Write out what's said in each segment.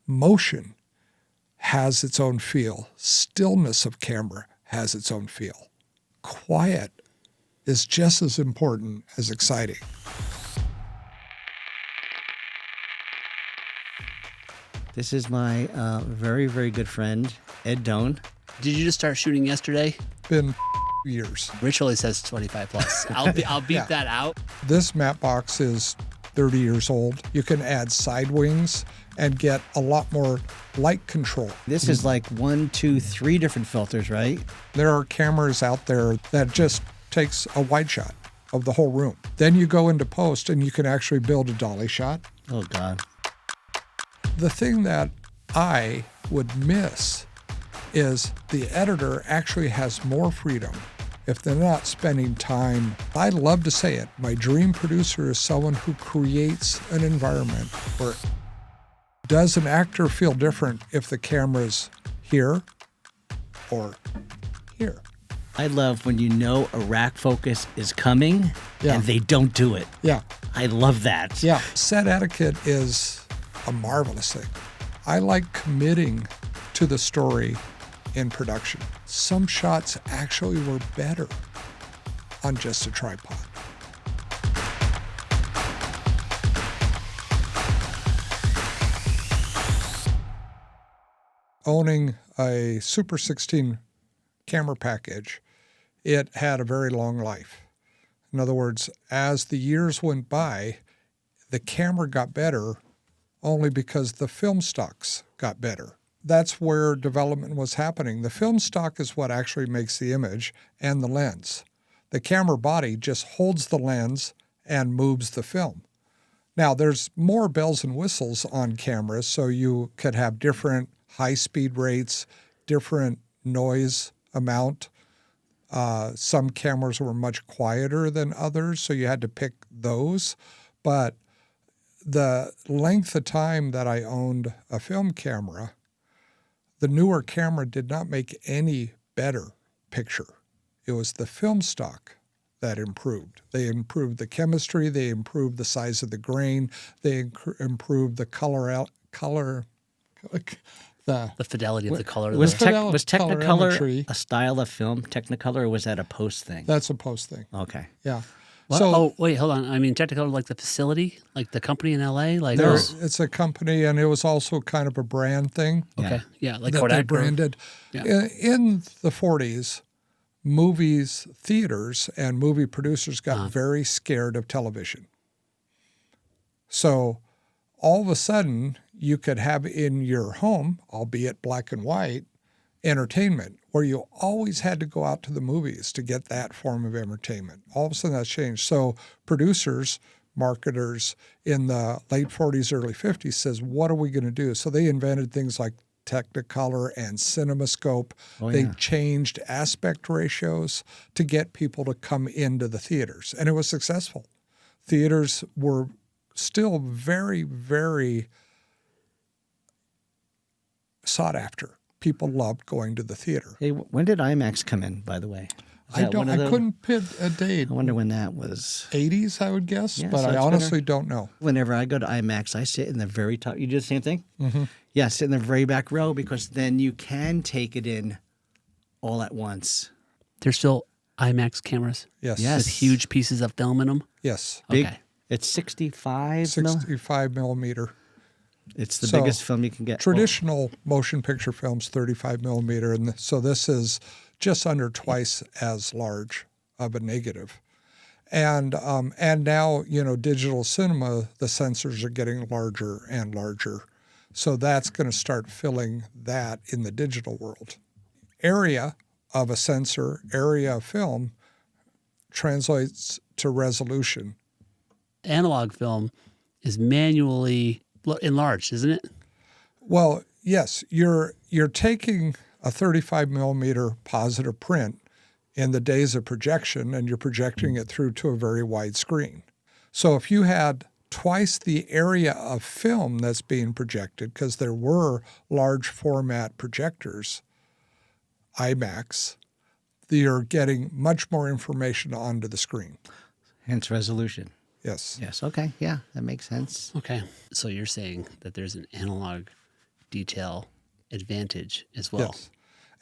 Motion has its own feel. Stillness of camera has its own feel. Quiet is just as important as exciting. This is my very, very good friend, Ed Done. Did you just start shooting yesterday? Been years. Rich always says 25 plus. I'll beep that out. This matte box is 30 years old. You can add side wings and get a lot more light control. This is like 1, 2, 3 different filters, right? There are cameras out there that just takes a wide shot of the whole room. Then you go into post and you can actually build a dolly shot. Oh, God. The thing that I would miss is the editor actually has more freedom if they're not spending time. I love to say it. My dream producer is someone who creates an environment where does an actor feel different if the camera's here or here? I love when you know a rack focus is coming Yeah. and they don't do it. Yeah. I love that. Yeah. Set etiquette is a marvelous thing. I like committing to the story in production. Some shots actually were better on just a tripod. Owning a Super 16 camera package, it had a very long life. In other words, as the years went by, the camera got better only because the film stocks got better. That's where development was happening. The film stock is what actually makes the image and the lens. The camera body just holds the lens and moves the film. Now, there's more bells and whistles on cameras, so you could have different high-speed rates, different noise amount. Some cameras were much quieter than others, so you had to pick those. But the length of time that I owned a film camera, the newer camera did not make any better picture. It was the film stock that improved. They improved the chemistry, they improved the size of the grain, they improved the The fidelity of the color. Was Colorimetry. Technicolor a style of film, Technicolor, or was that a post thing? That's a post thing. Okay. Yeah. What? So Oh, wait, hold on. I mean, Technicolor, like the facility, like the company in LA, like it's a company, and it was also kind of a brand thing okay, yeah, like that Kodak. they branded. Yeah. In the 40s, movies, theaters, and movie producers got very scared of television. So all of a sudden, you could have in your home, albeit black and white, entertainment, where you always had to go out to the movies to get that form of entertainment. All of a sudden, that's changed. So producers, marketers in the late 40s, early 50s says, what are we going to do? So they invented things like Technicolor and CinemaScope. They changed aspect ratios to get people to come into the theaters, and it was successful. Theaters were still very, very sought after. People loved going to the theater. Hey, when did IMAX come in, by the way? I couldn't pin a date. I wonder when that was. 80s, I would guess, Yeah, but so I it's honestly don't know. Whenever I go to IMAX, I sit in the very top. You do the same thing? Mm-hmm. Yeah, sit in the very back row because then you can take it in all at once. There's still IMAX cameras Yes. Yes. with huge pieces of film in them. Yes. Big. Okay. It's 65. 65 millimeter. It's the So, biggest film you can get. Traditional motion picture films, 35 millimeter, and so this is just under twice as large of a negative. And now, digital cinema, the sensors are getting larger and larger. So that's going to start filling that in the digital world. Area of a sensor, area of film, translates to resolution. Analog film is manually enlarged, isn't it? Well, yes, you're taking a 35 millimeter positive print in the days of projection, and you're projecting it through to a very wide screen. So if you had twice the area of film that's being projected, because there were large format projectors, IMAX, you're getting much more information onto the screen. Hence resolution. Yes. Yes. Okay. Yeah, that makes sense. Okay. So you're saying that there's an analog detail advantage as well. Yes.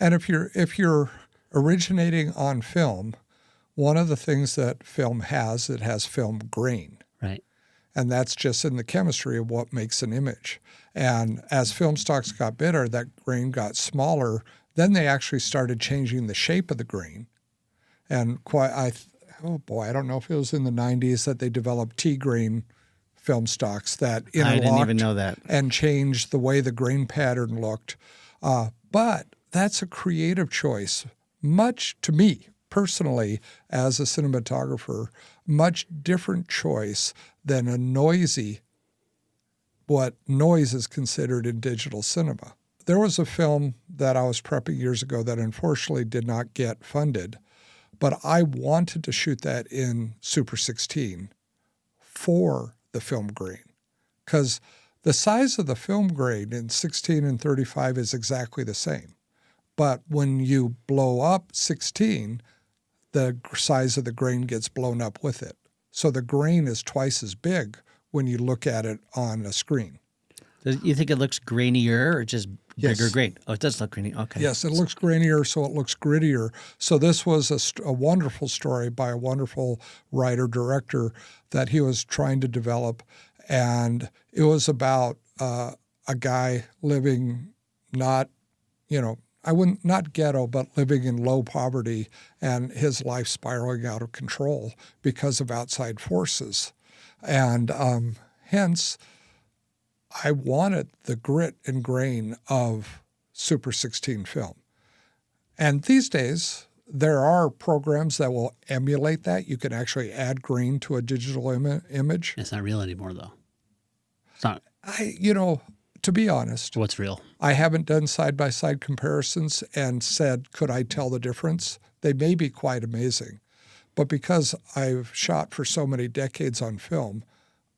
And if you're originating on film, one of the things that film has, it has film grain. Right. And that's just in the chemistry of what makes an image. And as film stocks got better, that grain got smaller. Then they actually started changing the shape of the grain. And I don't know if it was in the 90s that they developed T-grain film stocks that interlocked I didn't even know that. and changed the way the grain pattern looked. But that's a creative choice, much to me personally as a cinematographer, much different choice than a noisy, what noise is considered in digital cinema. There was a film that I was prepping years ago that unfortunately did not get funded, but I wanted to shoot that in Super 16 for the film grain, because the size of the film grain in 16 and 35 is exactly the same. But when you blow up 16, the size of the grain gets blown up with it. So the grain is twice as big when you look at it on a screen. Do you think it looks grainier or just bigger Yes. grain? Oh, it does look grainy. Okay. Yes, it looks grainier, so it looks grittier. So this was a wonderful story by a wonderful writer-director that he was trying to develop. And it was about a guy living not ghetto, but living in low poverty, and his life spiraling out of control because of outside forces. And hence, I wanted the grit and grain of Super 16 film. And these days, there are programs that will emulate that. You can actually add grain to a digital image. It's not real anymore, though. It's not. To be honest, What's real? I haven't done side-by-side comparisons and said, could I tell the difference? They may be quite amazing. But because I've shot for so many decades on film,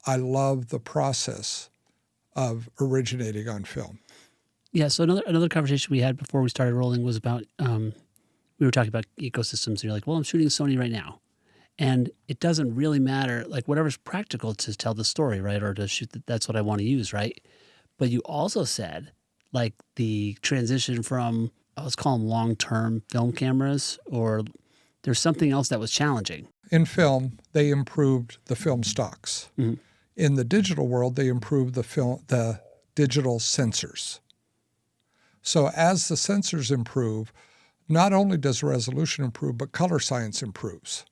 I love the process of originating on film. Yeah. So another conversation we had before we started rolling was about we were talking about ecosystems. And you're like, well, I'm shooting Sony right now, and it doesn't really matter. Like whatever's practical to tell the story, right, or to shoot that's what I want to use, right. But you also said, like, the transition from, let's call them long-term film cameras, or there's something else that was challenging. In film, they improved the film stocks. Mm-hmm. In the digital world, they improved the digital sensors. So as the sensors improve, not only does resolution improve, but color science improves.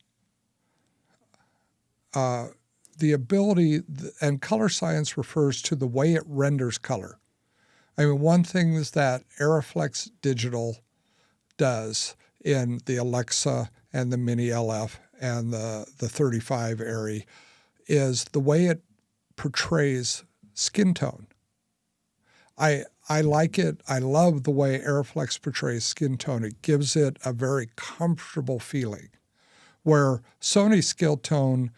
The ability, and color science refers to the way it renders color. I mean, one thing is that Aeroflex Digital does in the Alexa and the Mini LF and the 35 Airy is the way it portrays skin tone. I like it. I love the way Aeroflex portrays skin tone. It gives it a very comfortable feeling, where Sony Skill Tone,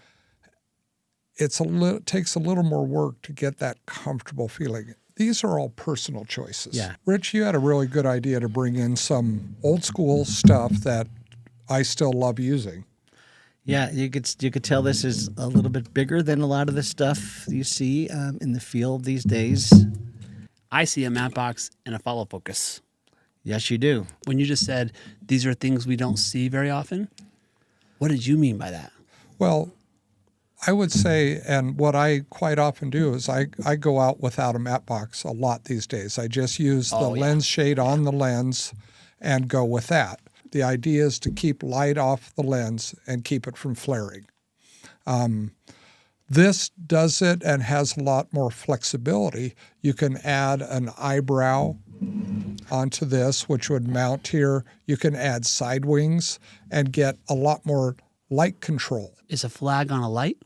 takes a little more work to get that comfortable feeling. These are all personal choices. Yeah. Rich, you had a really good idea to bring in some old school stuff that I still love using. Yeah, you could tell this is a little bit bigger than a lot of the stuff you see in the field these days. I see a matte box and a follow focus. Yes, you do. When you just said these are things we don't see very often, what did you mean by that? Well, I would say, and what I quite often do is I go out without a matte box a lot these days. I just use the lens shade on the lens and go with that. The idea is to keep light off the lens and keep it from flaring. This does it and has a lot more flexibility. You can add an eyebrow onto this, which would mount here. You can add side wings and get a lot more light control. Is a flag on a light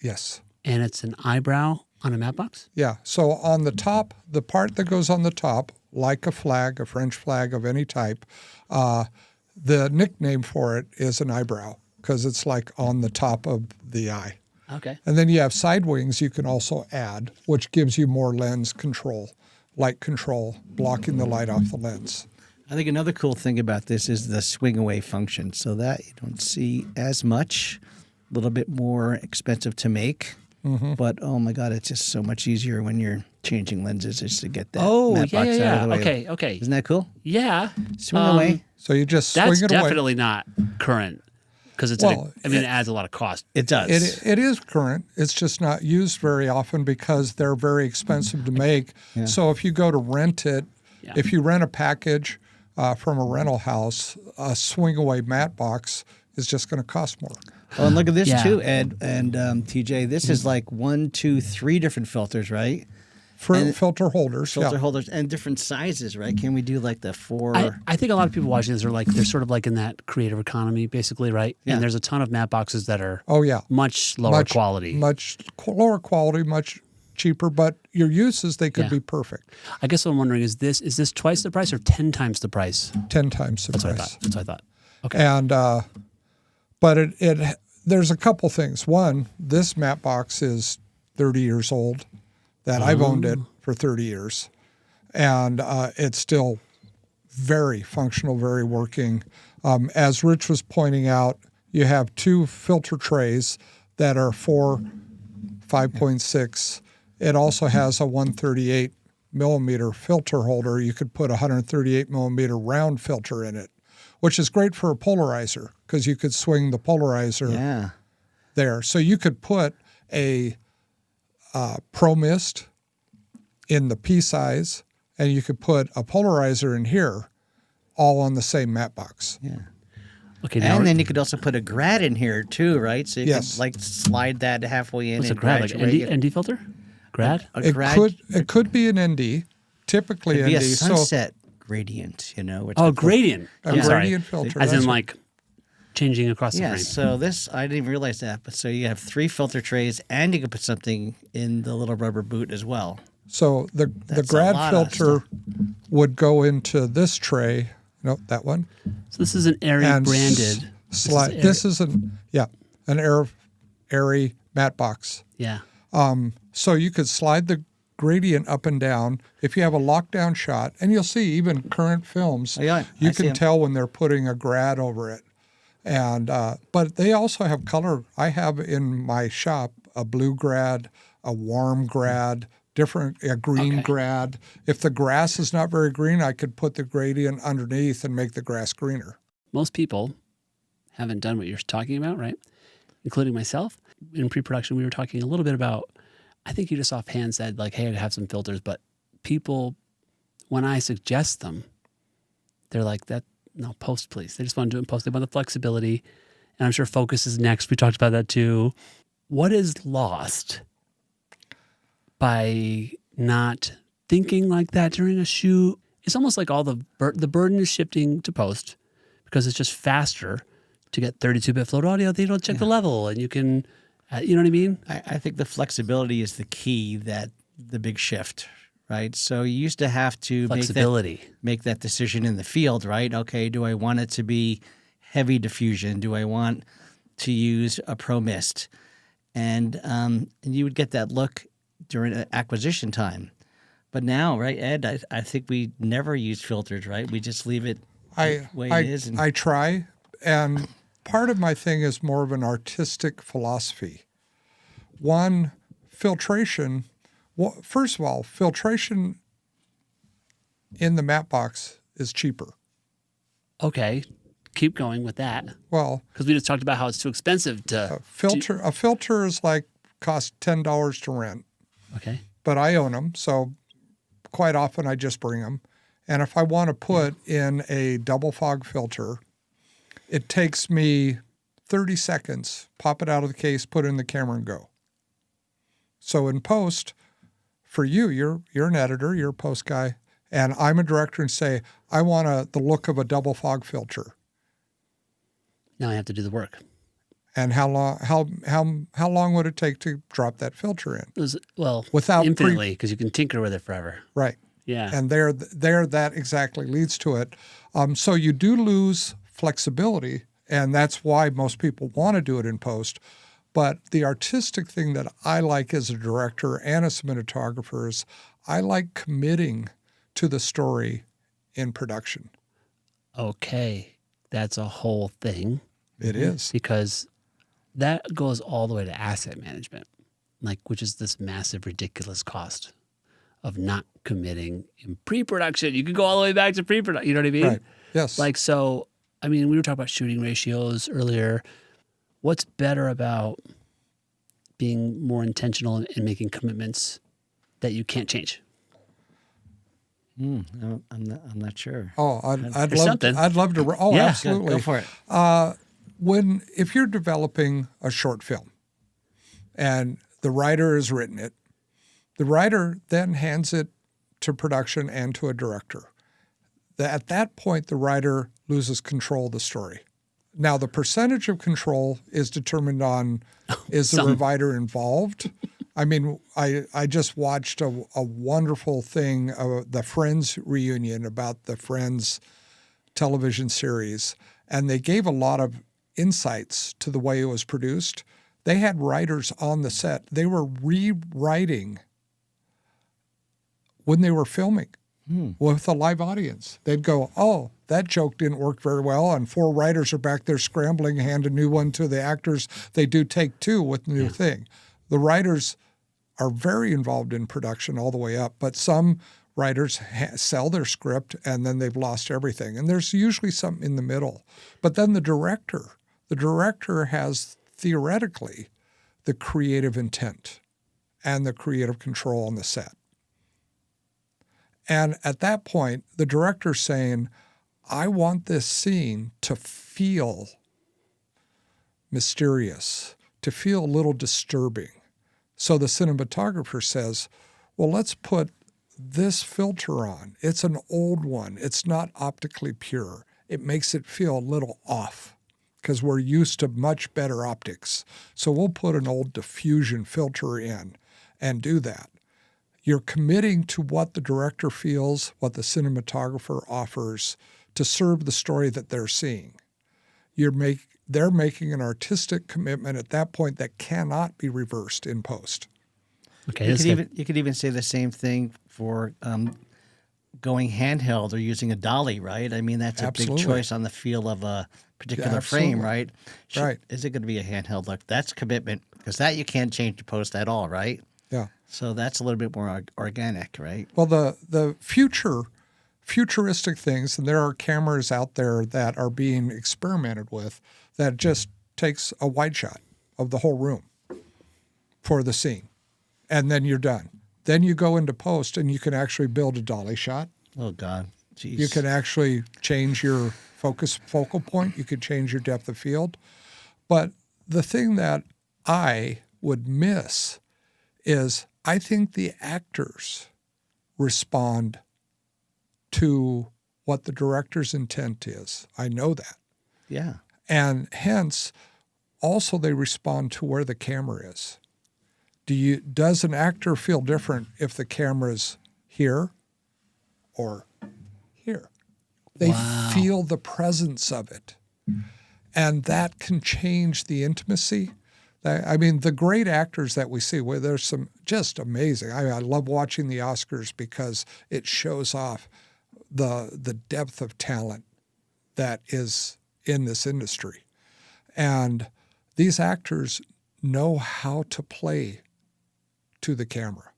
Yes. and it's an eyebrow on a matte box? Yeah. So on the top, the part that goes on the top, like a flag, a French flag of any type, the nickname for it is an eyebrow because it's like on the top of the eye. Okay. And then you have side wings you can also add, which gives you more lens control, light control, blocking the light off the lens. I think another cool thing about this is the swing away function, so that you don't see as much, a little bit more expensive to make. But oh my God, it's just so much easier when you're changing lenses just to get that Oh, matte yeah, box yeah, out of yeah. the way. Okay, okay. Isn't that cool? Yeah. Swing away. So you just swing That's it away. definitely not current because it's. Well, I mean, it adds a lot of cost. It does. It is current. It's just not used very often because they're very expensive to make. So if you go to rent it, Yeah. if you rent a package from a rental house, a swing away matte box is just going to cost more. Oh, and look at this Yeah. too, Ed and TJ. This is like 1, 2, 3 different filters, right? For filter holders, Filter holders and different sizes, right? Can we do like the 4? I think a lot of people watching this are like they're sort of like in that creative economy, basically, right? Yeah. And there's a ton of matte boxes that are Oh yeah, much lower quality. much lower quality, much cheaper. But your uses they could Yeah. be perfect. I guess what I'm wondering is this twice the price or 10 times the price? 10 times the That's what I price. thought. That's what I thought. Okay. And but it there's a couple things. One, this matte box is 30 years old. That I've owned it for 30 years, and it's still very functional, very working. As Rich was pointing out, you have 2 filter trays that are for 5.6. It also has a 138 millimeter filter holder. You could put a 138 millimeter round filter in it, which is great for a polarizer because you could swing the polarizer there. So you could put a Pro Mist in the P size, and you could put a polarizer in here, all on the same matte box. Yeah. Okay. Now And then you could also put a grad in here too, right? So you Yes. could like slide that halfway in what's a and grad? Like graduate it. ND filter? Grad? A It grad could be an ND, typically could be a ND. sunset gradient, you know. Which Oh, I- gradient. A I'm sorry. gradient filter, As that's in what- like changing across the Yeah, frame. so this, I didn't even realize that. But so you have 3 filter trays and you can put something in the little rubber boot as well. So the That's a grad lot of filter would go into this tray. No, that one. So this is an Airy And branded. slide. This is an Airy matte box. Yeah. So you could slide the gradient up and down if you have a lockdown shot, and you'll see even current films. Oh, yeah, you I see can 'em. tell when they're putting a grad over it, and but they also have color. I have in my shop a blue grad, a warm grad, a green grad. If the grass is not very green, I could put the gradient underneath and make the grass greener. Most people haven't done what you're talking about, right? Including myself. In pre-production, we were talking a little bit about, I think you just offhand said like, hey, I have some filters, but people, when I suggest them, they're like, no, post please. They just want to do it in post. They want the flexibility. And I'm sure focus is next. We talked about that too. What is lost by not thinking like that during a shoot? It's almost like all the burden is shifting to post because it's just faster to get 32-bit float audio. They don't check the level, and you can, you know what I mean? I think the flexibility is the key, that the big shift, right? So you used to have to Flexibility. make that decision in the field, right? Okay, do I want it to be heavy diffusion? Do I want to use a Pro Mist? And you would get that look during acquisition time. But now, right, Ed, I think we never use filters, right? We just leave it the way it is. And I try, and part of my thing is more of an artistic philosophy. One, filtration. Well, first of all, filtration in the matte box is cheaper. Okay, keep going with that Well, because we just talked about how it's too expensive to a filter is like cost $10 to rent, Okay. but I own them, so quite often I just bring them. And if I want to put in a double fog filter, it takes me 30 seconds, pop it out of the case, put it in the camera and go. So in post, for you, you're an editor, you're a post guy, and I'm a director and say, I want the look of a double fog filter. Now I have to do the work. And how long would it take to drop that filter in? Well, Without infinitely, because you can tinker with it forever. Right. Yeah. And there that exactly leads to it. So you do lose flexibility, and that's why most people want to do it in post. But the artistic thing that I like as a director and a cinematographer is I like committing to the story in production. Okay. That's a whole thing It is. because that goes all the way to asset management. which is this massive, ridiculous cost of not committing in pre-production. You could go all the way back to pre-production. You know what I mean? Right. Yes. So, I mean, we were talking about shooting ratios earlier. What's better about being more intentional and making commitments that you can't change? I'm not sure. Oh, I'd There's love something. to. I'd love to. Oh, Yeah. absolutely. Go for it. If you're developing a short film and the writer has written it, the writer then hands it to production and to a director. At that point, the writer loses control of the story. Now, the percentage of control is determined on is the writer involved. I mean, I just watched a wonderful thing, the Friends reunion about the Friends television series, and they gave a lot of insights to the way it was produced. They had writers on the set. They were rewriting when they were filming with a live audience. They'd go, oh, that joke didn't work very well, and 4 writers are back there scrambling, hand a new one to the actors. They do take 2 with the new thing. The writers are very involved in production all the way up, but some writers sell their script and then they've lost everything. And there's usually something in the middle. But then the director has theoretically the creative intent and the creative control on the set. And at that point, the director's saying, I want this scene to feel mysterious, to feel a little disturbing. So the cinematographer says, well, let's put this filter on. It's an old one. It's not optically pure. It makes it feel a little off because we're used to much better optics. So we'll put an old diffusion filter in and do that. You're committing to what the director feels, what the cinematographer offers to serve the story that they're seeing. They're making an artistic commitment at that point that cannot be reversed in post. Okay. You could even say the same thing for going handheld or using a dolly, right? I mean, that's a Absolutely. big choice on the feel of a particular frame, right? Right. Is it going to be a handheld look? That's commitment because that you can't change to post at all, right? Yeah. So that's a little bit more organic, right? Well, the futuristic things, and there are cameras out there that are being experimented with that just takes a wide shot of the whole room for the scene, and then you're done. Then you go into post, and you can actually build a dolly shot. Oh, God. Jeez. You can actually change your focal point. You can change your depth of field. But the thing that I would miss is I think the actors respond to what the director's intent is. I know that. Yeah. And hence, also they respond to where the camera is. Does an actor feel different if the camera's here or here? They feel the presence of it. And that can change the intimacy. I mean, the great actors that we see, where there's some just amazing. I love watching the Oscars because it shows off the depth of talent that is in this industry. And these actors know how to play to the camera,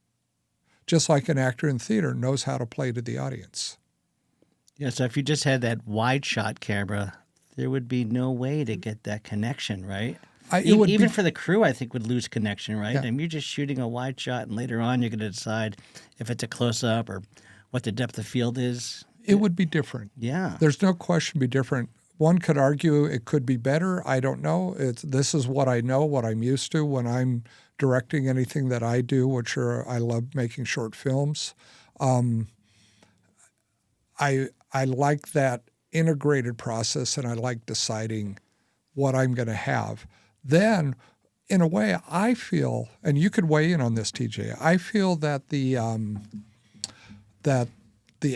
just like an actor in theater knows how to play to the audience. Yeah, so if you just had that wide shot camera, there would be no way to get that connection, right? Even for the crew, I think would lose connection, right? Yeah. I mean, you're just shooting a wide shot, and later on, you're going to decide if it's a close up or what the depth of field is. It would be different. Yeah, There's no question it'd be different. One could argue it could be better. I don't know. This is what I know, what I'm used to when I'm directing anything that I do, which I love making short films. I like that integrated process, and I like deciding what I'm going to have. Then, in a way, I feel, and you could weigh in on this, TJ. I feel that the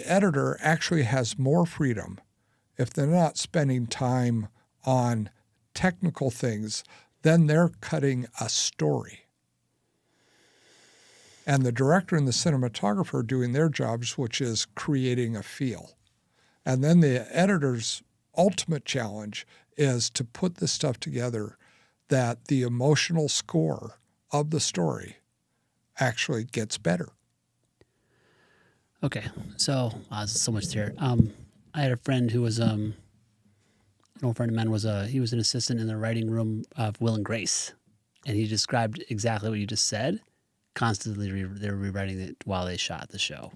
editor actually has more freedom if they're not spending time on technical things. Then they're cutting a story, and the director and the cinematographer are doing their jobs, which is creating a feel. And then the editor's ultimate challenge is to put this stuff together that the emotional score of the story Mm-hmm. actually gets better. Okay, so there's so much there. I had a friend who was an old friend of mine he was an assistant in the writing room of Will and Grace, and he described exactly what you just said. Constantly, they were rewriting it while they shot the show,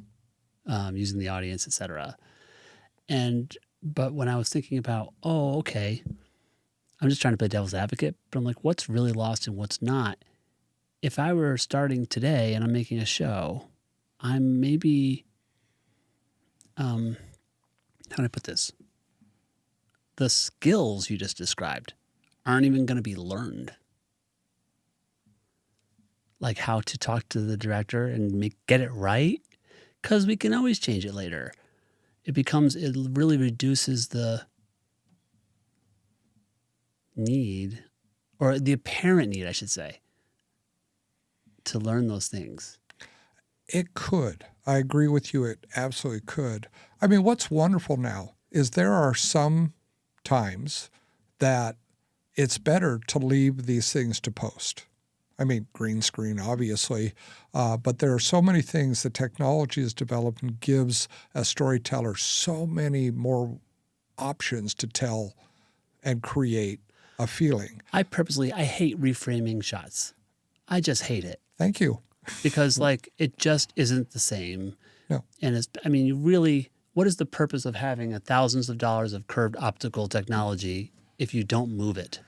using the audience, etc. But when I was thinking about, okay, I'm just trying to play devil's advocate, but I'm like, what's really lost and what's not? If I were starting today and I'm making a show, I'm maybe, how do I put this? The skills you just described aren't even going to be learned. Like how to talk to the director and get it right, because we can always change it later. It really reduces the need, or the apparent need, I should say, to learn those things. It could. I agree with you. It absolutely could. I mean, what's wonderful now is there are some times that it's better to leave these things to post. I mean, green screen, obviously, but there are so many things the technology has developed and gives a storyteller so many more options to tell and create a feeling. I hate reframing shots. I just hate it. Thank you. Because it just isn't the same. No. And what is the purpose of having thousands of dollars of curved optical technology if you don't move it?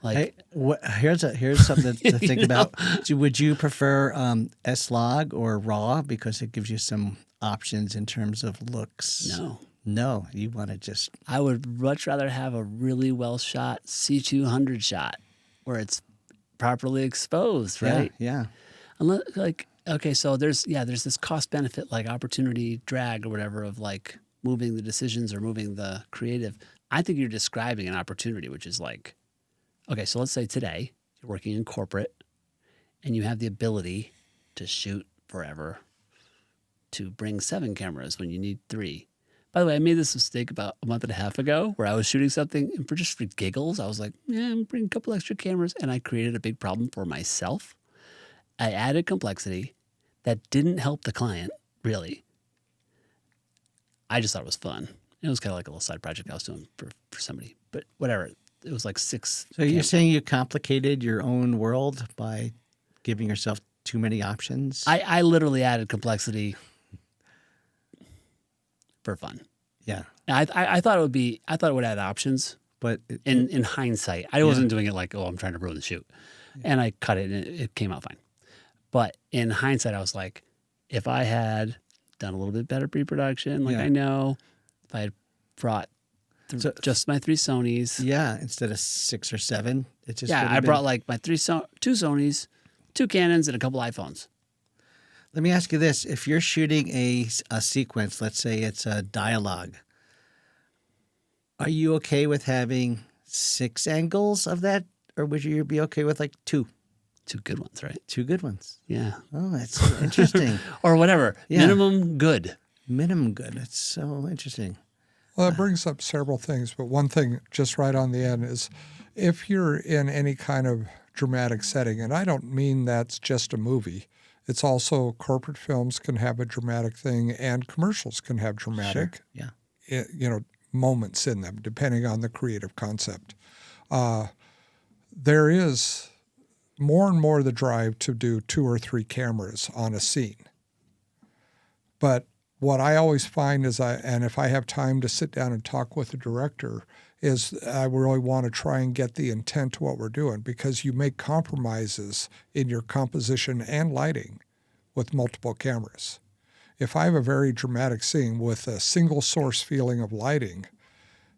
Here's something to think about. Would you prefer S-Log or RAW because it gives you some options in terms of looks? No, you want to just... I would much rather have a really well shot C200 shot where it's properly exposed, right? Yeah. Unless, okay, so there's this cost benefit, like opportunity drag or whatever, of moving the decisions or moving the creative. I think you're describing an opportunity, which is okay, so let's say today you're working in corporate and you have the ability to shoot forever, to bring 7 cameras when you need 3. By the way, I made this mistake about a month and a half ago where I was shooting something and for giggles, I was like, I'm bringing a couple extra cameras, and I created a big problem for myself. I added complexity that didn't help the client, really. I just thought it was fun. It was kind of like a little side project I was doing for somebody. But whatever. It was 6. So you're saying you complicated your own world by giving yourself too many options? I literally added complexity for fun. Yeah. I thought it would add options. But in hindsight, I wasn't doing it I'm trying to ruin the shoot. And I cut it and it came out fine. But in hindsight, I was like, if I had done a little bit better pre-production, I know, if I had brought just my 3 Sonys. Yeah, instead of 6 or 7. It just I brought my 2 Sonys, 2 Canons, and a couple iPhones. Let me ask you this. If you're shooting a sequence, let's say it's a dialogue, are you okay with having 6 angles of that? Or would you be okay with 2? 2 good ones, right? 2 good ones. Yeah. Oh, that's interesting. Or whatever. Yeah. Minimum good. Minimum good. That's so interesting. Well, it brings up several things, but one thing just right on the end is if you're in any kind of dramatic setting, and I don't mean that's just a movie, it's also corporate films can have a dramatic thing and commercials can have dramatic moments in them, depending on the creative concept. There is more and more the drive to do 2 or 3 cameras on a scene. But what I always find is and if I have time to sit down and talk with the director, is I really want to try and get the intent to what we're doing, because you make compromises in your composition and lighting with multiple cameras. If I have a very dramatic scene with a single source feeling of lighting,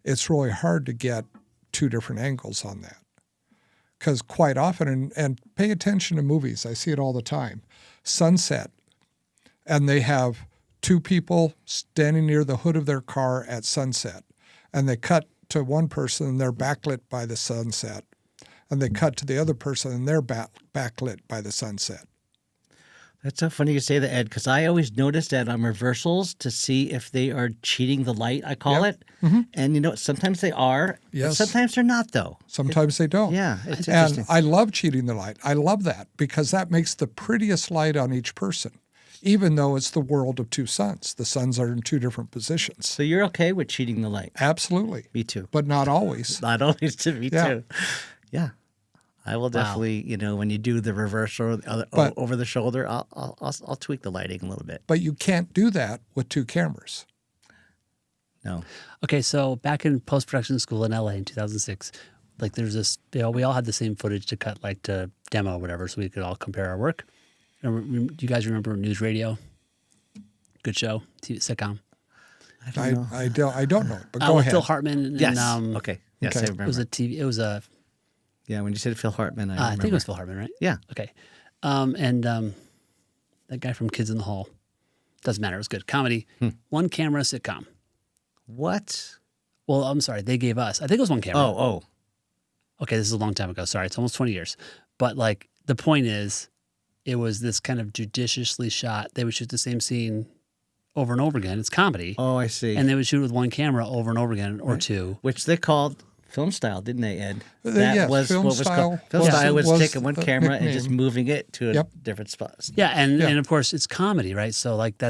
it's really hard to get 2 different angles on that. Because quite often, and pay attention to movies, I see it all the time, sunset, and they have 2 people standing near the hood of their car at sunset, and they cut to one person and they're backlit by the sunset, and they cut to the other person and they're backlit by the sunset. That's so funny you say that, Ed, because I always notice that on reversals to see if they are cheating the light, I call Yep. it. And, you know, sometimes they are. Yes. And sometimes they're not, though. Sometimes they don't. Yeah, it's And interesting. I love cheating the light. I love that because that makes the prettiest light on each person, even though it's the world of two suns. The suns are in two different positions. So you're okay with cheating the light? Absolutely. Me too. But not always. Not always to me, Yeah. too. Yeah. I will definitely, you know, when you do the reversal But- over the shoulder, I'll tweak the lighting a little bit. But you can't do that with two cameras. No. Okay, so back in post-production school in LA in 2006, like there's this, we all had the same footage to cut, like to demo or whatever, so we could all compare our work. Do you guys remember News Radio? Good show, TV sitcom. I don't know. But go With ahead. Phil Hartman and Yes. Okay. Yes, okay. I remember. it was a TV. It was a. Yeah, when you said Phil Hartman, I I remember. think it was Phil Hartman, right? Yeah. Okay, that guy from Kids in the Hall. Doesn't matter. It was good comedy. One camera sitcom. What? Well, I'm sorry. They gave us. I think it was one camera. Oh. Okay, this is a long time ago. Sorry, it's almost 20 years. But like the point is, it was this kind of judiciously shot. They would shoot the same scene over and over again. It's comedy. Oh, I see. And they would shoot with one camera over and over again or two. Which they called film style, didn't they, Ed? Yes, film what was style called. Film was- style was was taking one the camera and just nickname. moving it to a Yep. different spot. Yeah, and Yeah. of course it's comedy, right? So like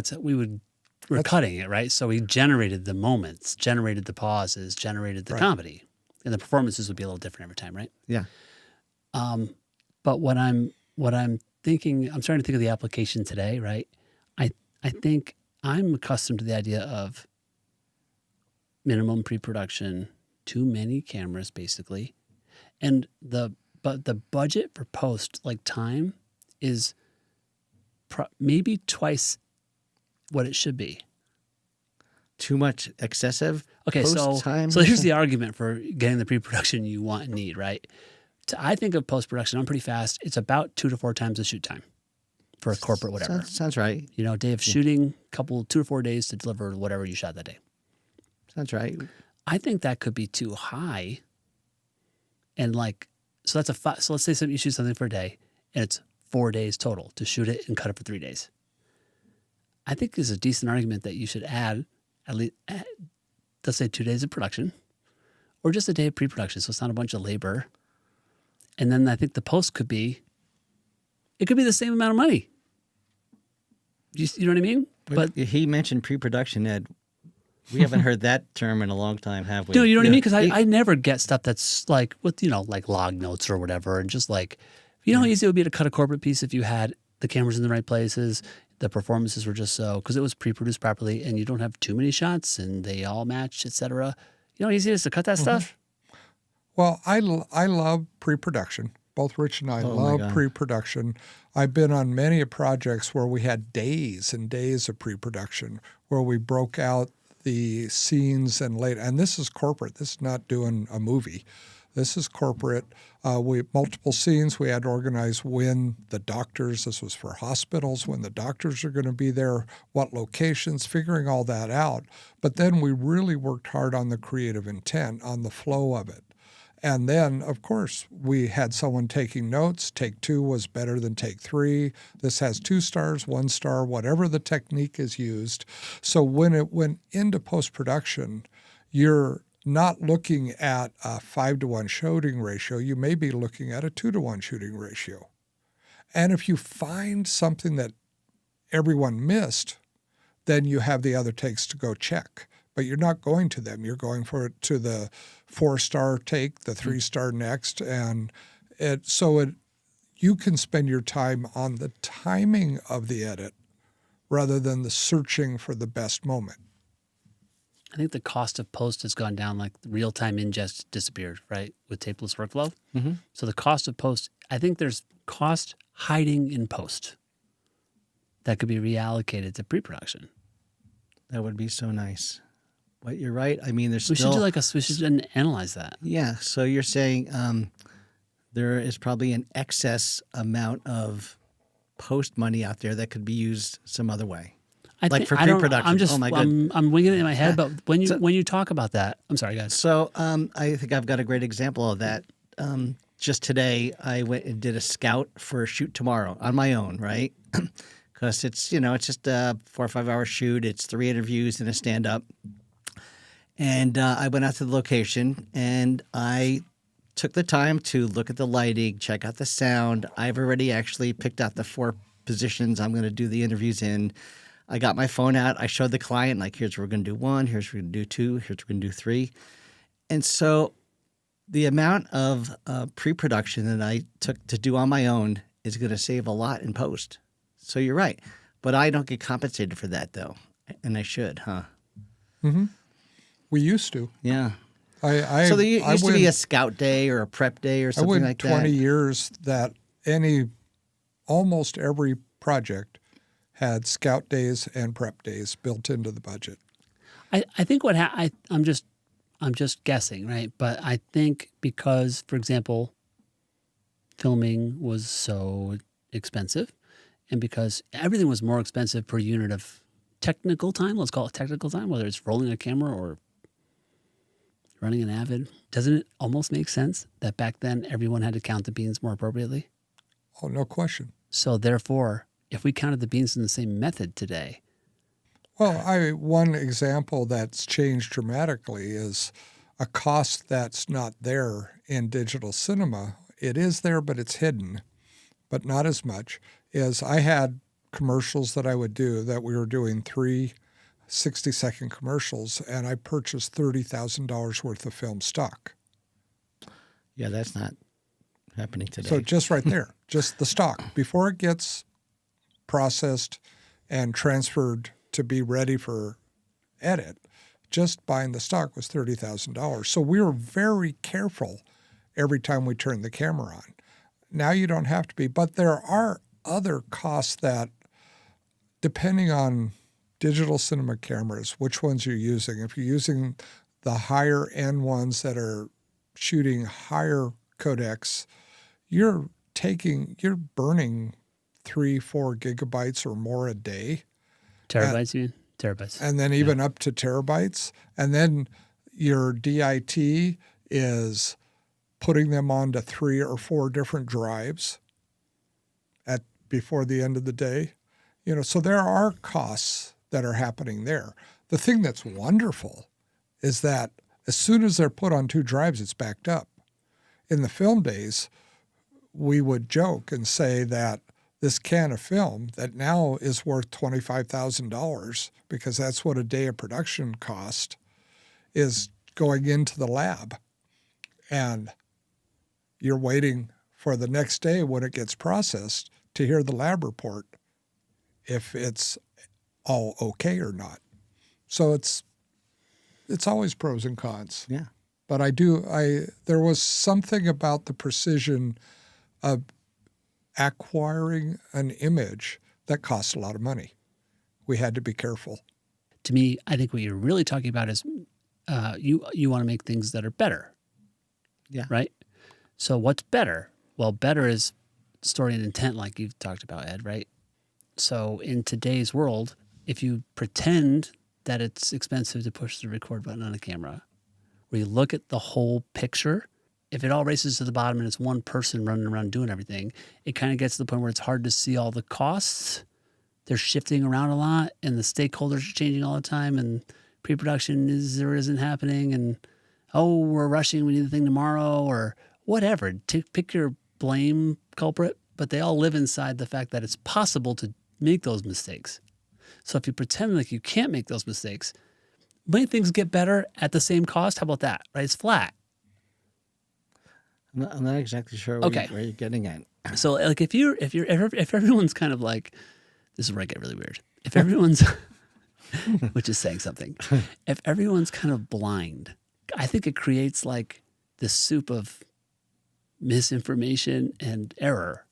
we're cutting it, right? So we generated the moments, generated the pauses, generated the Right. comedy. And the performances would be a little different every time, right? Yeah. But what I'm thinking, I'm starting to think of the application today, right? I think I'm accustomed to the idea of minimum pre-production, too many cameras basically. And the budget for post, like time, is maybe twice what it should be. Too much excessive Okay, post time. so here's the argument for getting the pre-production you want and need, right? I think of post-production, I'm pretty fast. It's about 2 to 4 times the shoot time for a corporate whatever. Sounds right. You know, day of shooting, 2 to 4 days to deliver whatever you shot that day. Sounds right. I think that could be too high. And like, so let's say you shoot something for a day and it's 4 days total to shoot it and cut it for 3 days. I think there's a decent argument that you should add at least, let's say 2 days of production or just a day of pre-production. So it's not a bunch of labor. And then I think the post could be the same amount of money. You know what I mean? But he mentioned pre-production, Ed. We haven't heard that term in a long time, have we? Dude, you know what I mean? Because I never get stuff that's like with, like log notes or whatever. And just like, you know how easy it would be to cut a corporate piece if you had the cameras in the right places, the performances were just so, because it was pre-produced properly and you don't have too many shots and they all match, et cetera. You know how easy it is to cut that stuff? Well, I love pre-production. Both Rich and I my love God. pre-production. I've been on many projects where we had days and days of pre-production, where we broke out the scenes and this is corporate. This is not doing a movie. This is corporate. We multiple scenes. We had to organize when the doctors, this was for hospitals, when the doctors are going to be there, what locations, figuring all that out. But then we really worked hard on the creative intent, on the flow of it. And then, of course, we had someone taking notes. Take 2 was better than take 3. This has 2 stars, 1 star, whatever the technique is used. So when it went into post-production, you're not looking at a 5-to-1 shooting ratio. You may be looking at a 2-to-1 shooting ratio. And if you find something that everyone missed, then you have the other takes to go check. But you're not going to them. You're going to the 4-star take, the 3-star next, and you can spend your time on the timing of the edit rather than the searching for the best moment. I think the cost of post has gone down, like real-time ingest disappeared, right, with tapeless workflow. Mm-hmm. So the cost of post, I think there's cost hiding in post that could be reallocated to pre-production. That would be so nice. But you're right. I mean, there's We still... we should analyze that. Yeah. So you're saying there is probably an excess amount of post money out there that could be used some other way. Like for pre-production. I'm just, Oh, my God. I'm winging it in my head, but when you talk about that, I'm sorry, guys. So I think I've got a great example of that. Just today, I went and did a scout for a shoot tomorrow on my own, right? because it's, it's just a 4 or 5 hour shoot. It's 3 interviews and a stand up. And I went out to the location and I took the time to look at the lighting, check out the sound. I've already actually picked out the 4 positions I'm going to do the interviews in. I got my phone out. I showed the client, like, here's where we're going to do 1, here's where we're going to do 2, here's where we're going to do 3. And so the amount of pre-production that I took to do on my own is going to save a lot in post. So you're right. But I don't get compensated for that, though. And I should, huh? Mm-hmm. We used to. Yeah. So there used to be a scout day or a prep day or something like that? I went 20 years that almost every project had scout days and prep days built into the budget. I think I'm just guessing, right? But I think because, for example, filming was so expensive, and because everything was more expensive per unit of technical time, let's call it technical time, whether it's rolling a camera or running an Avid, doesn't it almost make sense that back then everyone had to count the beans more appropriately? Oh, no question. So therefore, if we counted the beans in the same method today. Well, one example that's changed dramatically is a cost that's not there in digital cinema. It is there, but it's hidden, but not as much. Is I had commercials that I would do that we were doing 3 60-second commercials, and I purchased $30,000 worth of film stock. Yeah, that's not happening today. So just right there, just the stock, before it gets processed and transferred to be ready for edit, just buying the stock was $30,000. So we were very careful every time we turned the camera on. Now you don't have to be, but there are other costs that, depending on digital cinema cameras, which ones you're using. If you're using the higher end ones that are shooting higher codecs, you're burning 3-4 gigabytes or more a day. Terabytes, you mean? Terabytes. And then even up to terabytes. And then your DIT is putting them onto 3 or 4 different drives before the end of the day. So there are costs that are happening there. The thing that's wonderful is that as soon as they're put on 2 drives, it's backed up. In the film days, we would joke and say that this can of film that now is worth $25,000, because that's what a day of production cost, is going into the lab. And you're waiting for the next day when it gets processed to hear the lab report if it's all okay or not. So it's always pros and cons. Yeah. But there was something about the precision of acquiring an image that costs a lot of money. We had to be careful. To me, I think what you're really talking about is you want to make things that are better. Yeah. Right? So what's better? Well, better is story and intent, like you've talked about, Ed, right? So in today's world, if you pretend that it's expensive to push the record button on a camera, where you look at the whole picture, if it all races to the bottom and it's one person running around doing everything, it kind of gets to the point where it's hard to see all the costs. They're shifting around a lot, and the stakeholders are changing all the time, and pre-production is or isn't happening, and we're rushing, we need the thing tomorrow, or whatever. Pick your blame culprit, but they all live inside the fact that it's possible to make those mistakes. So if you pretend like you can't make those mistakes, many things get better at the same cost. How about that? Right? It's flat. I'm not exactly sure where you're getting at. So like if everyone's kind of like, this is where I get really weird. If everyone's, which is saying something, if everyone's kind of blind, I think it creates like this soup of misinformation and error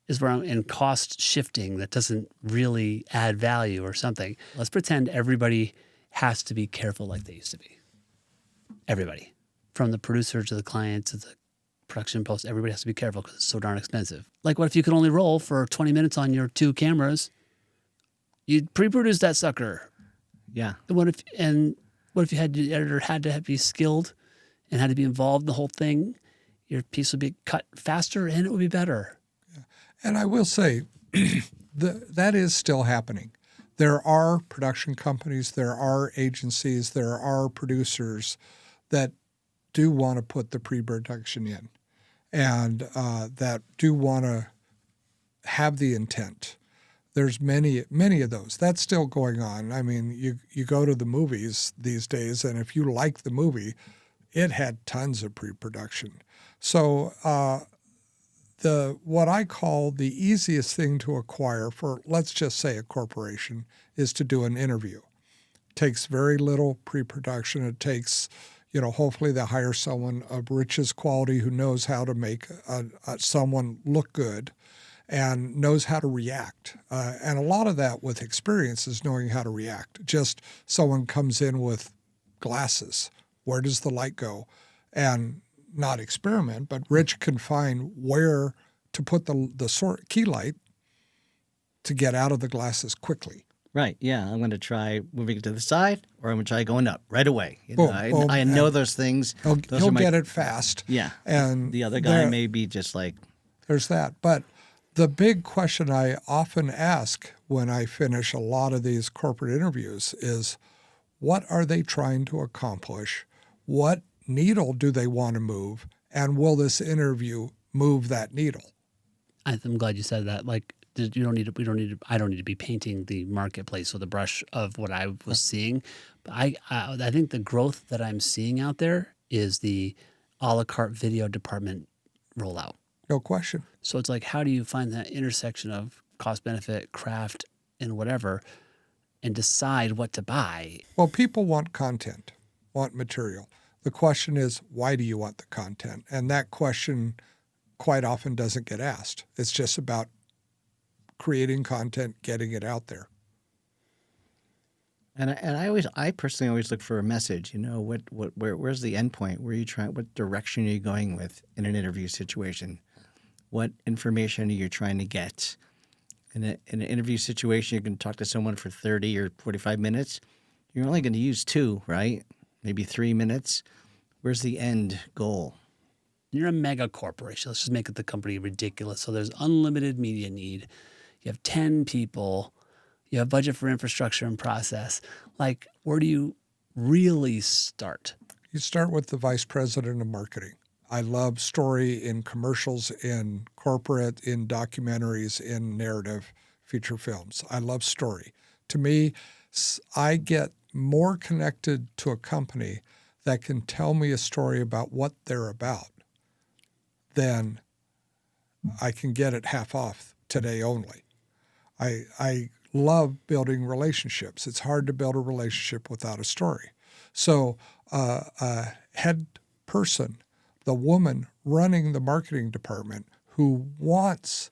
and cost shifting that doesn't really add value or something. Let's pretend everybody has to be careful like they used to be. Everybody, from the producer to the client to the production post, everybody has to be careful because it's so darn expensive. Like, what if you could only roll for 20 minutes on your 2 cameras? You'd pre-produce that sucker. Yeah. What if the editor had to be skilled and had to be involved in the whole thing? Your piece would be cut faster and it would be better. And I will say, that is still happening. There are production companies, there are agencies, there are producers that do want to put the pre-production in, and that do want to have the intent. There's many of those. That's still going on. I mean, you go to the movies these days, and if you like the movie, it had tons of pre-production. So what I call the easiest thing to acquire for, let's just say, a corporation is to do an interview. It takes very little pre-production. It takes, hopefully they hire someone of richest quality who knows how to make someone look good and knows how to react. And a lot of that with experience is knowing how to react. Just someone comes in with glasses. Where does the light go? And not experiment, but Rich can find where to put the key light to get out of the glasses quickly. Right. Yeah. I'm going to try moving it to the side, or I'm going to try going up right away. Boom, I know those things. He'll get it fast. Yeah. And the other guy may be just like. There's that. But the big question I often ask when I finish a lot of these corporate interviews is, what are they trying to accomplish? What needle do they want to move? And will this interview move that needle? I'm glad you said that. Like, I don't need to be painting the marketplace with a brush of what I was seeing. But I think the growth that I'm seeing out there is the a la carte video department rollout. No question. So it's like, how do you find that intersection of cost benefit, craft, and whatever, and decide what to buy? Well, people want content, want material. The question is, why do you want the content? And that question quite often doesn't get asked. It's just about creating content, getting it out there. And I personally always look for a message. Where's the end point? Where are you trying? What direction are you going with in an interview situation? What information are you trying to get? In an interview situation, you can talk to someone for 30 or 45 minutes. You're only going to use 2, right? Maybe 3 minutes. Where's the end goal? You're a mega corporation. Let's just make the company ridiculous. So there's unlimited media need. You have 10 people. You have budget for infrastructure and process. Like, where do you really start? You start with the vice president of marketing. I love story in commercials, in corporate, in documentaries, in narrative feature films. I love story. To me, I get more connected to a company that can tell me a story about what they're about than I can get it half off today only. I love building relationships. It's hard to build a relationship without a story. So a head person, the woman running the marketing department who wants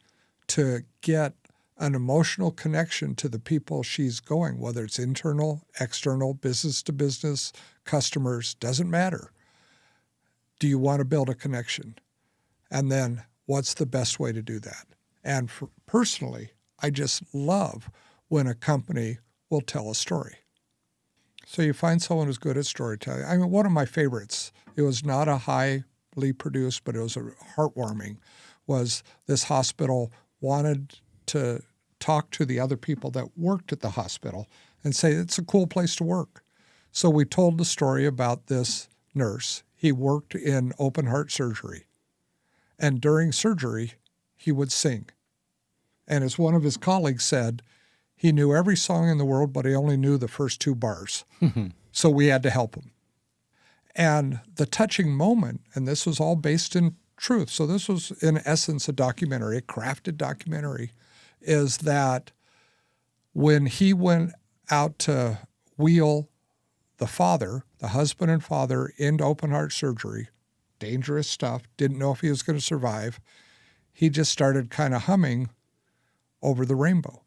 to get an emotional connection to the people she's going, whether it's internal, external, business to business, customers, doesn't matter. Do you want to build a connection? And then what's the best way to do that? And personally, I just love when a company will tell a story. So you find someone who's good at storytelling. I mean, one of my favorites, it was not a highly produced, but it was heartwarming, was this hospital wanted to talk to the other people that worked at the hospital and say, it's a cool place to work. So we told the story about this nurse. He worked in open heart surgery. And during surgery, he would sing. And as one of his colleagues said, he knew every song in the world, but he only knew the first 2 bars. So we had to help him. And the touching moment, and this was all based in truth, so this was in essence a documentary, a crafted documentary, is that when he went out to wheel the husband and father, into open heart surgery, dangerous stuff, didn't know if he was going to survive, he just started kind of humming Over the Rainbow,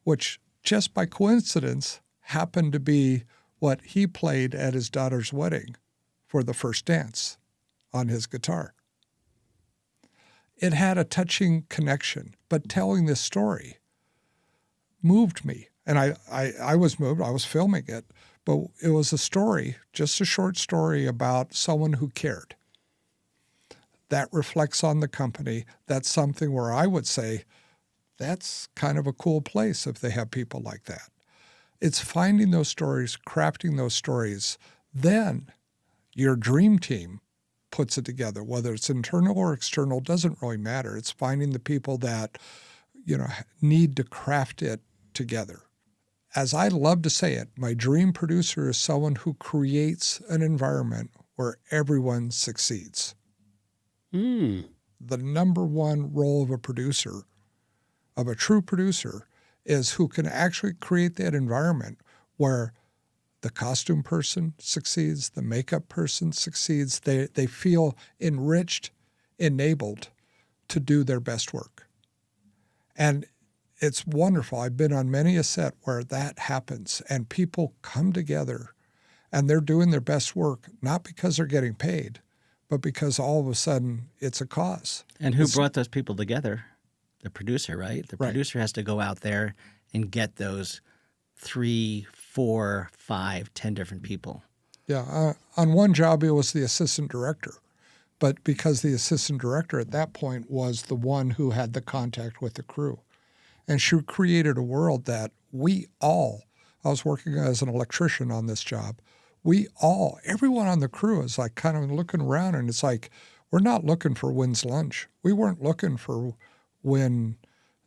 which just by coincidence happened to be what he played at his daughter's wedding for the first dance on his guitar. It had a touching connection, but telling this story moved me. And I was moved. I was filming it, but it was a story, just a short story about someone who cared. That reflects on the company. That's something where I would say, that's kind of a cool place if they have people like that. It's finding those stories, crafting those stories. Then your dream team puts it together, whether it's internal or external, doesn't really matter. It's finding the people that, need to craft it together. As I love to say it, my dream producer is someone who creates an environment where everyone succeeds. The number one role of a producer, of a true producer, is who can actually create that environment where the costume person succeeds, the makeup person succeeds. They feel enriched, enabled to do their best work. And it's wonderful. I've been on many a set where that happens and people come together and they're doing their best work, not because they're getting paid, but because all of a sudden it's a cause. And who brought those people together? The producer, right? The producer has to go out there and get those 3, 4, 5, 10 different people. Yeah. On one job, it was the assistant director. But because the assistant director at that point was the one who had the contact with the crew. And she created a world that I was working as an electrician on this job, everyone on the crew is like kind of looking around and it's like, we're not looking for when's lunch. We weren't looking for when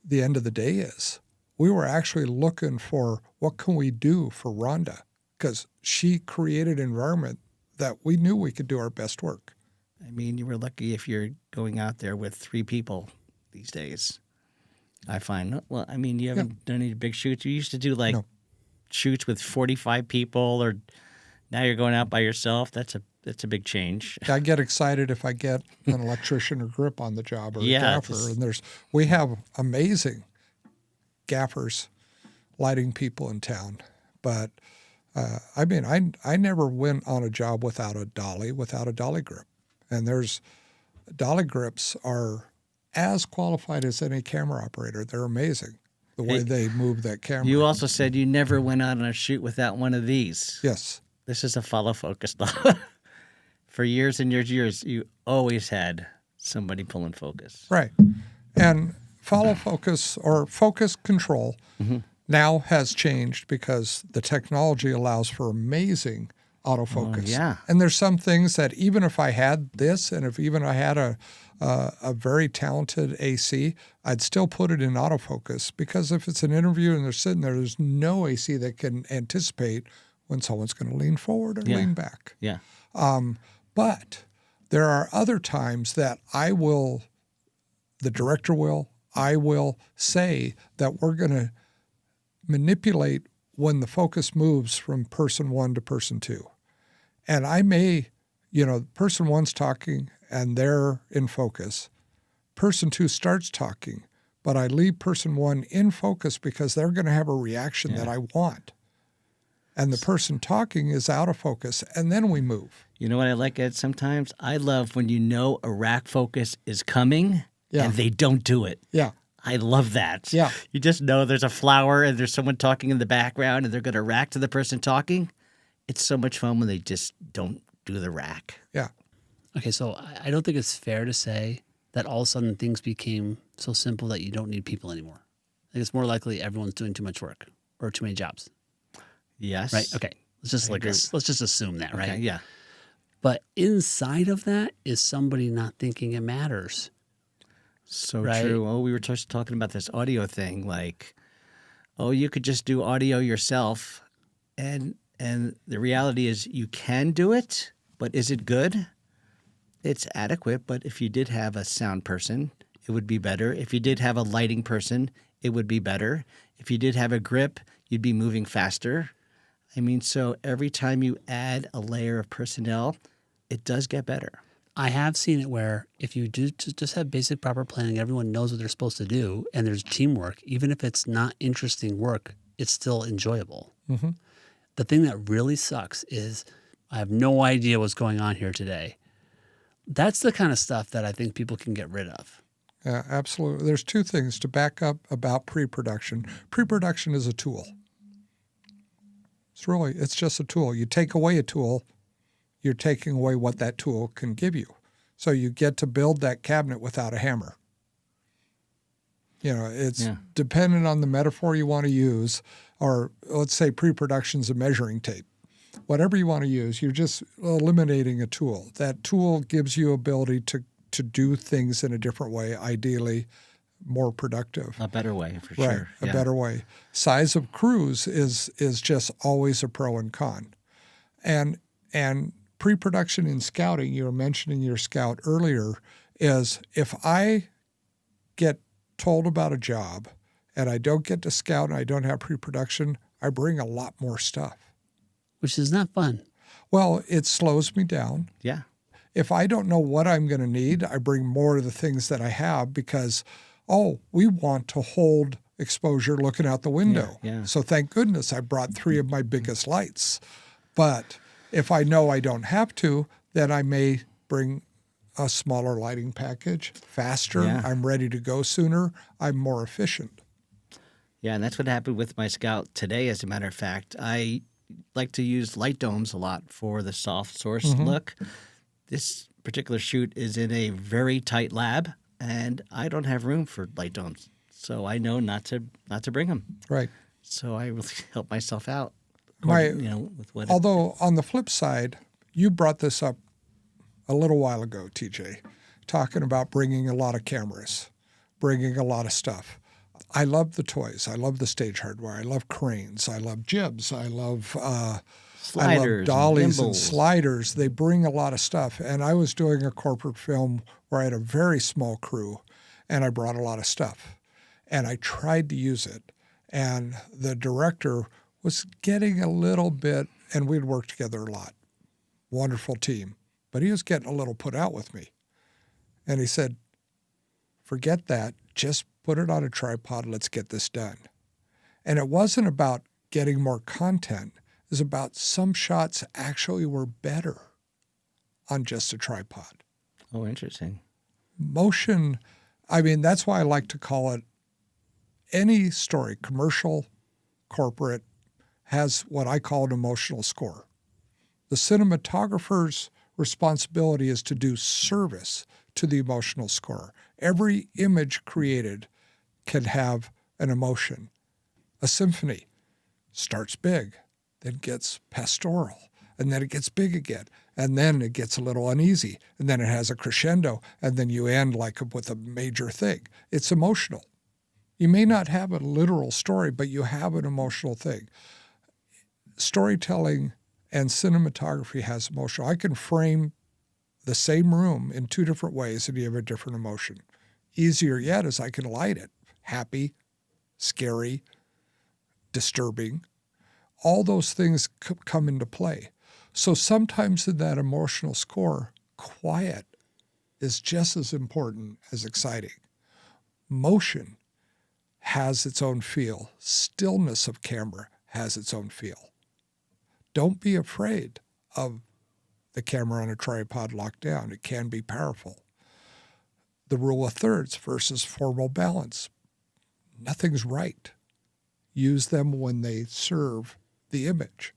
the end of the day is. We were actually looking for what can we do for Rhonda, because she created an environment that we knew we could do our best work. I mean, you were lucky if you're going out there with 3 people these days. I find. Well, I mean, you haven't done any big shoots. You used to do shoots with 45 people, or now you're going out by yourself. That's a big change. I get excited if I get an electrician or grip on the job or a gaffer. And we have amazing gaffers, lighting people in town. But I never went on a job without a dolly grip. And dolly grips are as qualified as any camera operator. They're amazing, the way they move that camera. You also said you never went out on a shoot without one of these. Yes. This is a follow focus. For years and years, you always had somebody pulling focus. Right. And follow focus or focus control now has changed because the technology allows for amazing autofocus. Yeah. And there's some things that even if I had this and if even I had a very talented AC, I'd still put it in autofocus, because if it's an interview and they're sitting there, there's no AC that can anticipate when someone's going to lean forward or lean back. Yeah. But there are other times that I will say that we're going to manipulate when the focus moves from person 1 to person 2. And I may, person 1's talking and they're in focus. Person 2 starts talking, but I leave person 1 in focus because they're going to have a reaction that I want. And the person talking is out of focus, and then we move. You know what I like, Ed, sometimes? I love when a rack focus is coming and they don't do it. Yeah. I love that. Yeah. You just know there's a flower and there's someone talking in the background and they're going to rack to the person talking. It's so much fun when they just don't do the rack. Yeah. Okay, so I don't think it's fair to say that all of a sudden things became so simple that you don't need people anymore. I think it's more likely everyone's doing too much work or too many jobs. Yes. Right? Okay. Let's just assume that, right? Okay, yeah. But inside of that is somebody not thinking it matters. So right? true. Oh, we were just talking about this audio thing. Like, you could just do audio yourself. And the reality is you can do it, but is it good? It's adequate, but if you did have a sound person, it would be better. If you did have a lighting person, it would be better. If you did have a grip, you'd be moving faster. I mean, so every time you add a layer of personnel, it does get better. I have seen it where if you do just have basic proper planning, everyone knows what they're supposed to do, and there's teamwork, even if it's not interesting work, it's still enjoyable. Mm-hmm. The thing that really sucks is I have no idea what's going on here today. That's the kind of stuff that I think people can get rid of. Yeah, absolutely. There's 2 things to back up about pre-production. Pre-production is a tool. It's just a tool. You take away a tool, you're taking away what that tool can give you. So you get to build that cabinet without a hammer. It's Yeah. dependent on the metaphor you want to use, or let's say pre-production's a measuring tape. Whatever you want to use, you're just eliminating a tool. That tool gives you ability to do things in a different way, ideally more productive. A better way, for Right, sure. a Yeah. better way. Size of crews is just always a pro and con. And pre-production in scouting, you were mentioning your scout earlier, is if I get told about a job and I don't get to scout and I don't have pre-production, I bring a lot more stuff. Which is not fun. Well, it slows me down. Yeah. If I don't know what I'm going to need, I bring more of the things that I have because, we want to hold exposure looking out the window. Yeah. So thank goodness I brought 3 of my biggest lights. But if I know I don't have to, then I may bring a smaller lighting package, faster. Yeah. I'm ready to go sooner. I'm more efficient. Yeah, and that's what happened with my Scout today, as a matter of fact. I like to use light domes a lot for the soft source look. This particular shoot is in a very tight lab, and I don't have room for light domes. So I know not to bring them. Right. So I really help myself out. My- With what Although on the flip side, you brought this up a little while ago, TJ, talking about bringing a lot of cameras, bringing a lot of stuff. I love the toys. I love the stage hardware. I love cranes. I love jibs. I love sliders, dollies and gimbals. sliders. They bring a lot of stuff. And I was doing a corporate film where I had a very small crew, and I brought a lot of stuff. And I tried to use it. And the director was getting a little bit, and we'd worked together a lot. Wonderful team. But he was getting a little put out with me. And he said, forget that. Just put it on a tripod. Let's get this done. And it wasn't about getting more content. It was about some shots actually were better on just a tripod. Oh, interesting. Motion, that's why I like to call it any story, commercial, corporate, has what I call an emotional score. The cinematographer's responsibility is to do service to the emotional score. Every image created can have an emotion. A symphony starts big, then gets pastoral, and then it gets big again, and then it gets a little uneasy, and then it has a crescendo, and then you end like with a major thing. It's emotional. You may not have a literal story, but you have an emotional thing. Storytelling and cinematography has emotion. I can frame the same room in 2 different ways and you have a different emotion. Easier yet is I can light it. Happy, scary, disturbing. All those things come into play. So sometimes in that emotional score, quiet is just as important as exciting. Motion has its own feel. Stillness of camera has its own feel. Don't be afraid of the camera on a tripod locked down. It can be powerful. The rule of thirds versus formal balance. Nothing's right. Use them when they serve the image.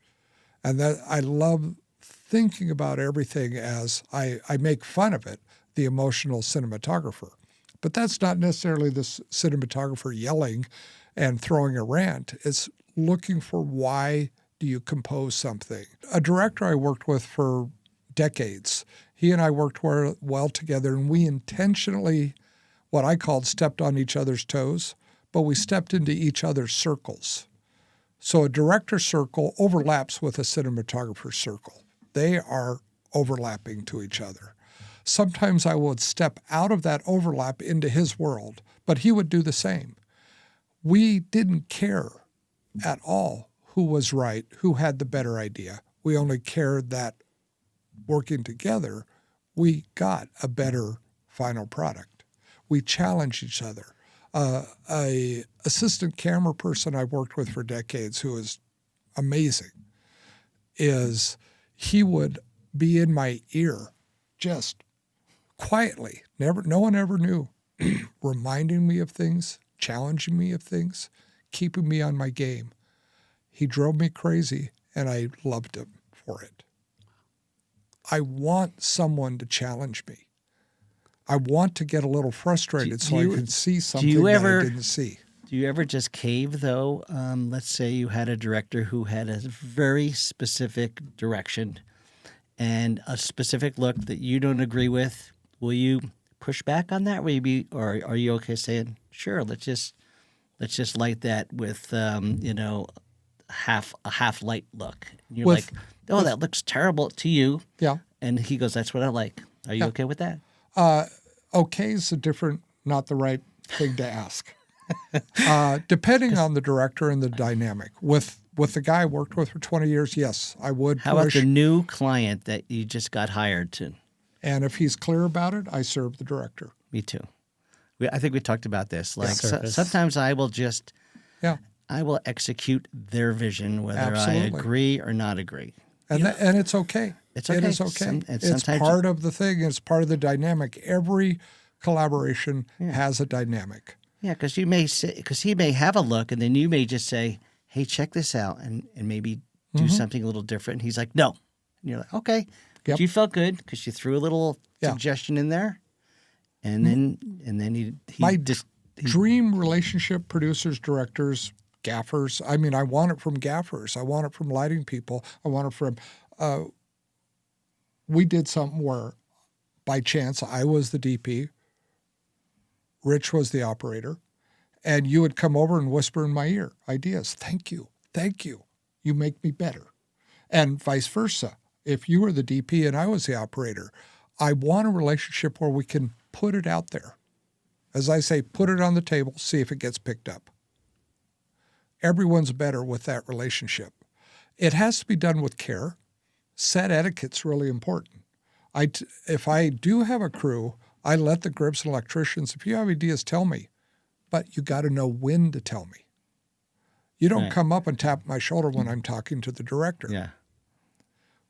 And that I love thinking about everything as I make fun of it, the emotional cinematographer. But that's not necessarily the cinematographer yelling and throwing a rant. It's looking for why do you compose something. A director I worked with for decades, he and I worked well together, and we intentionally, what I called, stepped on each other's toes, but we stepped into each other's circles. So a director circle overlaps with a cinematographer circle. They are overlapping to each other. Sometimes I would step out of that overlap into his world, but he would do the same. We didn't care at all who was right, who had the better idea. We only cared that working together, we got a better final product. We challenged each other. A assistant camera person I worked with for decades who is amazing he would be in my ear just quietly, no one ever knew, reminding me of things, challenging me of things, keeping me on my game. He drove me crazy, and I loved him for it. I want someone to challenge me. I want to get a little frustrated so I can see something that I didn't see. Do you ever just cave, though? Let's say you had a director who had a very specific direction and a specific look that you don't agree with. Will you push back on that? Or are you okay saying, sure, let's just light that with a half light look? And you're like, oh, that looks terrible to you. Yeah. And he goes, that's what I like. Are you okay with that? Okay is not the right thing to ask. Depending on the director and the dynamic. With the guy I worked with for 20 years, yes, I would How about push. the new client that you just got hired to? And if he's clear about it, I serve the director. Me too. I think we talked about this. Like Surface. sometimes I will Yeah. execute their vision, whether I Absolutely. agree or not agree. And it's okay. It's okay. It is okay. And It's sometimes part of the thing. It's part of the dynamic. Every collaboration has a dynamic. Yeah, because he may have a look, and then you may just say, "Hey, check this out," and maybe do something a little different. And he's like, "No," and you're like, "Okay." But Yep. you felt good because you threw a little suggestion in there, and then he Dream relationship, producers, directors, gaffers. I mean, I want it from gaffers. I want it from lighting people. I want it from. We did something where, by chance, I was the DP. Rich was the operator, and you would come over and whisper in my ear ideas. Thank you. You make me better. And vice versa. If you were the DP and I was the operator, I want a relationship where we can put it out there. As I say, put it on the table, see if it gets picked up. Everyone's better with that relationship. It has to be done with care. Set etiquette's really important. If I do have a crew, I let the grips and electricians, if you have ideas, tell me. But you got to know when to tell me. You don't come up and tap my shoulder when I'm talking to the director. Yeah.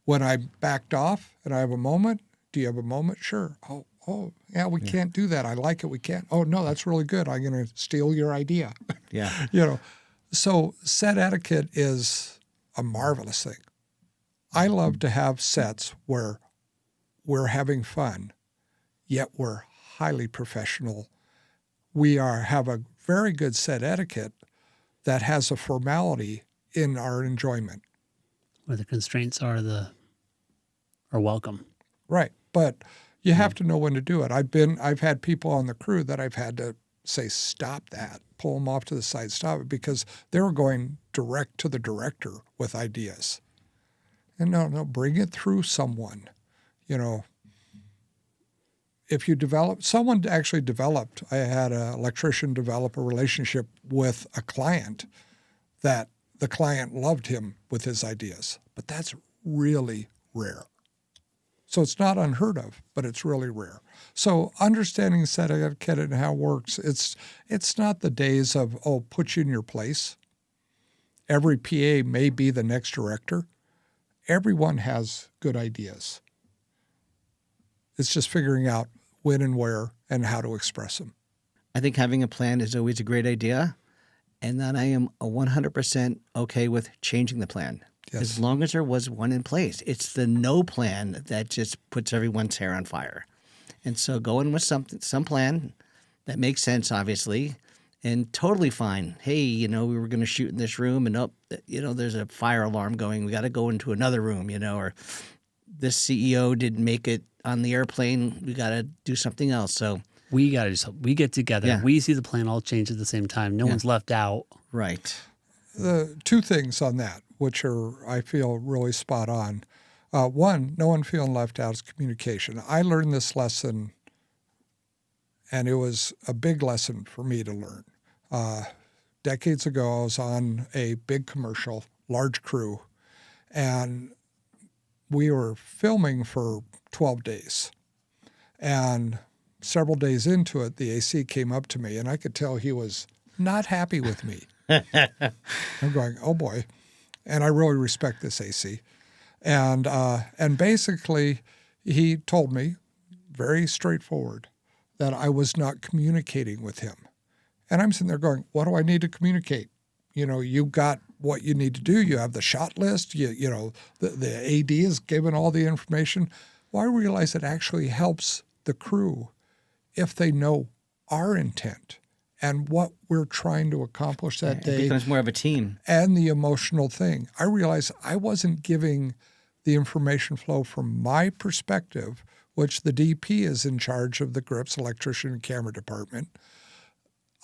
When I backed off and I have a moment, do you have a moment? Sure. Oh, yeah, we can't do that. I like it. We can't. Oh, no, that's really good. I'm going to steal your idea. Yeah. So set etiquette is a marvelous thing. I love to have sets where we're having fun, yet we're highly professional. We have a very good set etiquette that has a formality in our enjoyment. Where the constraints are welcome. Right. But you have to know when to do it. I've had people on the crew that I've had to say, stop that, pull them off to the side, stop it, because they were going direct to the director with ideas. And no, bring it through someone. If you someone actually developed, I had an electrician develop a relationship with a client that the client loved him with his ideas. But that's really rare. So it's not unheard of, but it's really rare. So understanding set etiquette and how it works, it's not the days of, put you in your place. Every PA may be the next director. Everyone has good ideas. It's just figuring out when and where and how to express them. I think having a plan is always a great idea, and that I am 100% okay with changing the plan. Yes. As long as there was one in place. It's the no plan that just puts everyone's hair on fire. And so going with some plan that makes sense, obviously, and totally fine. Hey, we were going to shoot in this room, and there's a fire alarm going. We got to go into another room, or this CEO didn't make it on the airplane. We got to do something else. So we got to do something. We get together. Yeah. We see the plan all change at the same time. No one's left out. Right. The two things on that, which I feel really spot on. One, no one feeling left out is communication. I learned this lesson, and it was a big lesson for me to learn. Decades ago, I was on a big commercial, large crew, and we were filming for 12 days. And several days into it, the AC came up to me, and I could tell he was not happy with me. I'm going, oh boy. And I really respect this AC. And basically, he told me, very straightforward, that I was not communicating with him. And I'm sitting there going, what do I need to communicate? You got what you need to do. You have the shot list. The AD is given all the information. Well, I realize it actually helps the crew if they know our intent and what we're trying to accomplish that It day becomes more of a team. and the emotional thing. I realized I wasn't giving the information flow from my perspective, which the DP is in charge of the grips, electrician and camera department.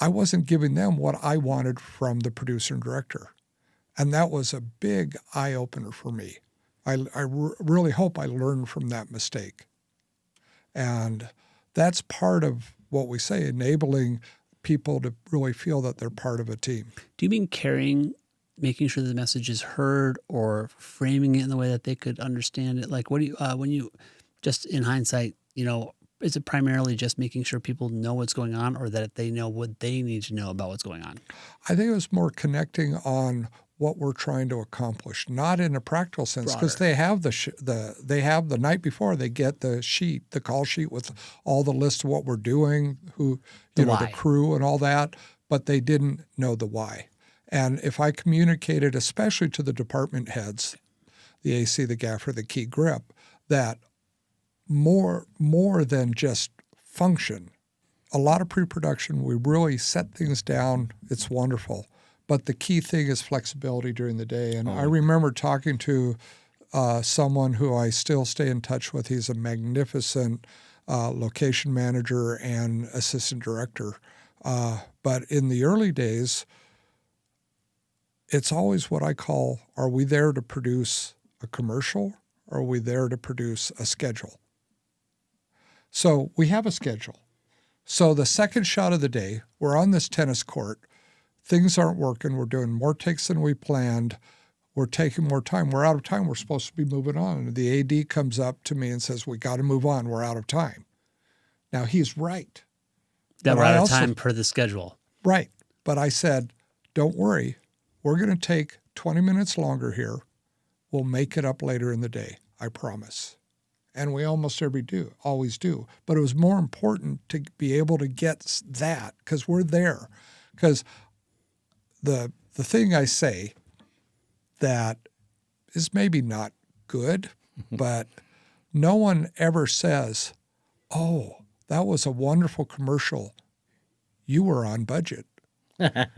I wasn't giving them what I wanted from the producer and director. And that was a big eye-opener for me. I really hope I learned from that mistake. And that's part of what we say, enabling people to really feel that they're part of a team. Do you mean carrying, making sure the message is heard, or framing it in the way that they could understand it? Like, what do you, when you, just in hindsight, is it primarily just making sure people know what's going on, or that they know what they need to know about what's going on? I think it was more connecting on what we're trying to accomplish, not in a practical sense, because they have they have the night before they get the sheet, the call sheet with all the list of what we're doing, who the crew and all that, but they didn't know the why. And if I communicated, especially to the department heads, the AC, the gaffer, the key grip, that more than just function. A lot of pre-production, we really set things down. It's wonderful. But the key thing is flexibility during the day. And I remember talking to someone who I still stay in touch with. He's a magnificent location manager and assistant director. But in the early days, it's always what I call, are we there to produce a commercial, or are we there to produce a schedule? So we have a schedule. So the second shot of the day, we're on this tennis court. Things aren't working. We're doing more takes than we planned. We're taking more time. We're out of time. We're supposed to be moving on. And the AD comes up to me and says, we got to move on. We're out of time. Now, he's right. That we're out of time per the schedule. Right. But I said, don't worry. We're going to take 20 minutes longer here. We'll make it up later in the day. I promise. And we almost always do. But it was more important to be able to get that, because we're there. Because the thing I say that is maybe not good, but no one ever says, oh, that was a wonderful commercial. You were on budget. That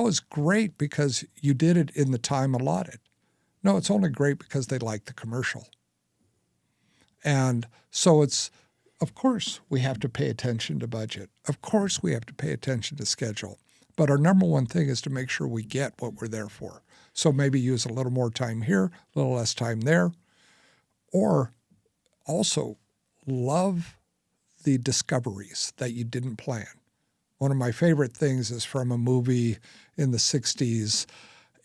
was great because you did it in the time allotted. No, it's only great because they like the commercial. And so of course, we have to pay attention to budget. Of course, we have to pay attention to schedule. But our number one thing is to make sure we get what we're there for. So maybe use a little more time here, a little less time there. Or also love the discoveries that you didn't plan. One of my favorite things is from a movie in the 60s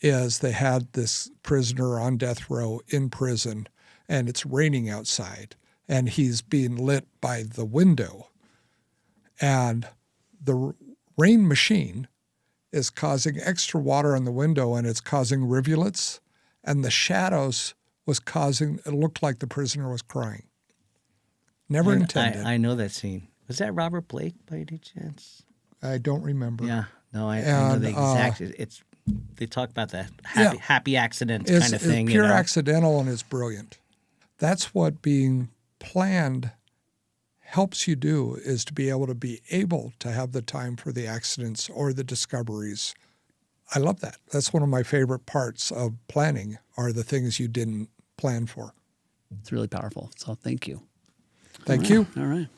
is they had this prisoner on death row in prison, and it's raining outside, and he's being lit by the window. And the rain machine is causing extra water on the window, and it's causing rivulets, and the shadows it looked like the prisoner was crying. Never intended. I know that scene. Was that Robert Blake by any chance? I don't remember. Yeah. No, I know the exact. They talk about the happy accident kind of thing. It's pure accidental, and it's brilliant. That's what being planned helps you do, is to be able to have the time for the accidents or the discoveries. I love that. That's one of my favorite parts of planning, are the things you didn't plan for. It's really powerful. So thank you. Thank you. All right.